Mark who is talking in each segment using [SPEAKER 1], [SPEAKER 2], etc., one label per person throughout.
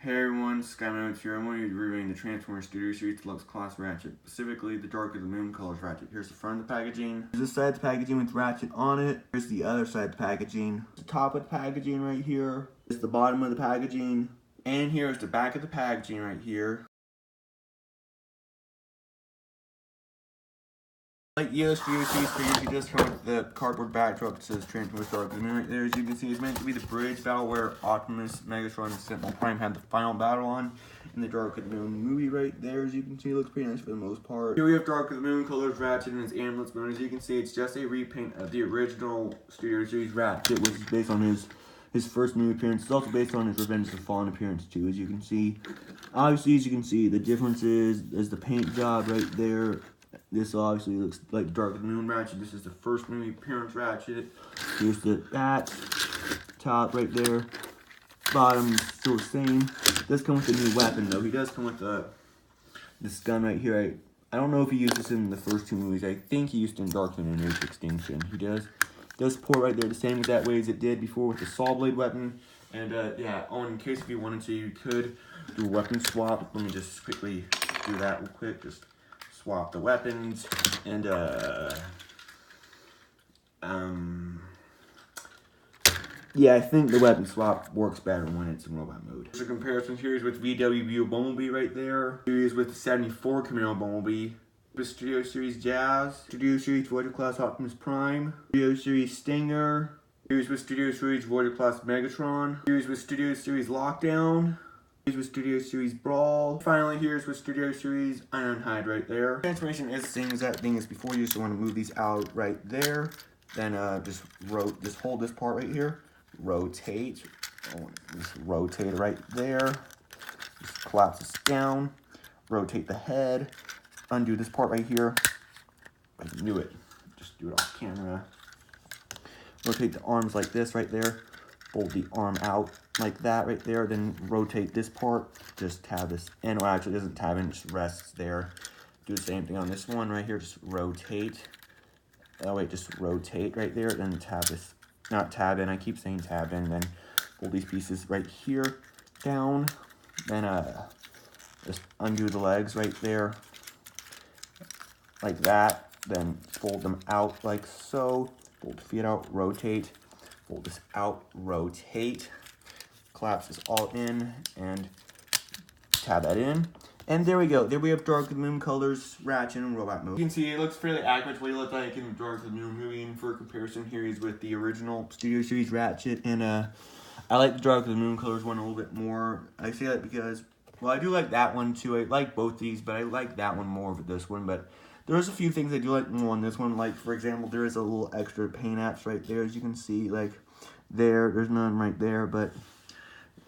[SPEAKER 1] Hey everyone, SkyModes here. I'm going to be reviewing the Transformers Studio Series Deluxe Class Ratchet, specifically the Dark of the Moon colors Ratchet. Here's the front of the packaging. Here's this side of the packaging with Ratchet on it. Here's the other side of the packaging. The top of the packaging right here. Here's the bottom of the packaging. And here's the back of the packaging right here. Like the Studio Series figures, you just come with the cardboard backdrop that says Transformers Dark of the Moon right there. As you can see, it's meant to be the bridge battle where Optimus, Megatron, and Sentinel Prime had the final battle on in the Dark of the Moon movie right there. As you can see, it looks pretty nice for the most part. Here we have Dark of the Moon colors Ratchet and his ambulance mode. As you can see, it's just a repaint of the original Studio Series Ratchet, which is based on his first movie appearance. It's also based on his Revenge of the Fallen appearance too, as you can see. Obviously, as you can see, the difference is the paint job right there. This obviously looks like Dark of the Moon Ratchet. This is the first movie appearance Ratchet. Here's the back, top right there. Bottom still the same. Does come with a new weapon though. He does come with this gun right here. I don't know if he used this in the first two movies. I think he used it in Dark of the Moon Age Extinction. He does pour right there the same exact way as it did before with the saw blade weapon. And yeah, in case if you wanted to, you could do a weapon swap. Let me just quickly do that real quick. Just swap the weapons, and yeah, I think the weapon swap works better when it's in robot mode. There's a comparison series with VW Bumblebee right there. Series with the 74 Camaro Bumblebee. With Studio Series Jazz. Studio Series Voyager Class Optimus Prime. Studio Series Stinger. Series with Studio Series Voyager Class Megatron. Series with Studio Series Lockdown. Here's with Studio Series Brawl. Finally, here's with Studio Series Ironhide right there. Transformation is the same exact thing as before. You just want to move these out right there. Then just hold this part right here. Rotate. Just rotate it right there. Just collapse this down. Rotate the head. Undo this part right here. I can do it. Just do it off camera. Rotate the arms like this right there. Fold the arm out like that right there, then rotate this part, just tab this in, or actually it doesn't tab in, just rests there. Do the same thing on this one right here, just rotate. Oh wait, just rotate right there, then tab this, not tab in, I keep saying tab in, then fold these pieces right here down, then just undo the legs right there, like that, then fold them out like so, fold the feet out, rotate, fold this out, rotate, collapse this all in, and tab that in. And there we go. There we have Dark of the Moon colors, Ratchet, and robot mode. You can see it looks fairly accurate to what he looked like in the Dark of the Moon movie. And for comparison, here he's with the original Studio Series Ratchet. And I like the Dark of the Moon colors one a little bit more. I say that because, well, I do like that one too. I like both these, but I like that one more over this one. But there's a few things I do like more on this one. Like, for example, there is a little extra paint apps right there, as you can see. Like, there's none right there, but,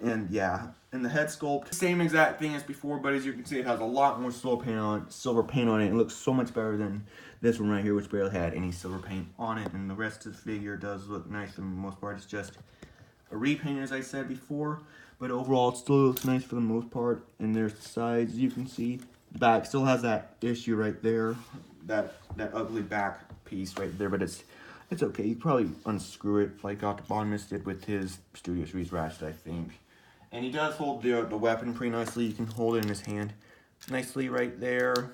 [SPEAKER 1] and yeah, and the head sculpt, same exact thing as before, but as you can see, it has a lot more silver paint on it. It looks so much better than this one right here, which barely had any silver paint on it, and the rest of the figure does look nice for the most part. It's just a repaint, as I said before, but overall, it still looks nice for the most part. And there's the sides, you can see. The back still has that issue right there, that ugly back piece right there, but it's okay. You probably unscrew it like Optimus did with his Studio Series Ratchet, I think. And he does hold the weapon pretty nicely. You can hold it in his hand nicely right there.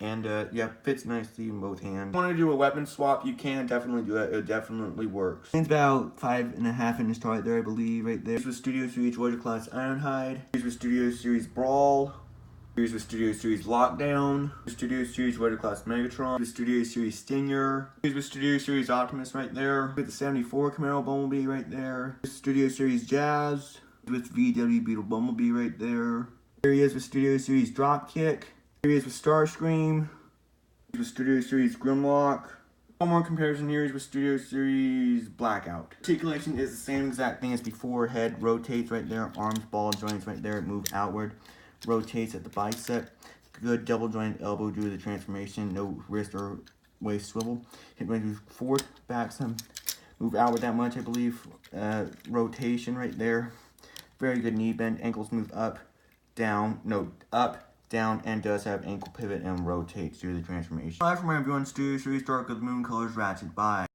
[SPEAKER 1] And yeah, fits nicely in both hands. If you want to do a weapon swap, you can definitely do that. It definitely works. It's about 5.5 inches tall right there, I believe, right there. Here's with Studio Series Voyager Class Ironhide. Here's with Studio Series Brawl. Here's with Studio Series Lockdown. Here's Studio Series Voyager Class Megatron. Here's Studio Series Stinger. Here's with Studio Series Optimus right there. With the 74 Camaro Bumblebee right there. Here's Studio Series Jazz. With VW Beetle Bumblebee right there. Here he is with Studio Series Dropkick. Here he is with Starscream. With Studio Series Grimlock. One more comparison here is with Studio Series Blackout. Articulation is the same exact thing as before. Head rotates right there. Arms, ball joints right there. Move outward. Rotates at the bicep. Good double jointed elbow due to the transformation. No wrist or waist swivel. Hip move forward, back some. Move outward that much, I believe. Rotation right there. Very good knee bend. Ankles move up, down, up, down, and does have ankle pivot and rotates due to the transformation. Bye from my review on Studio Series Dark of the Moon colors Ratchet. Bye.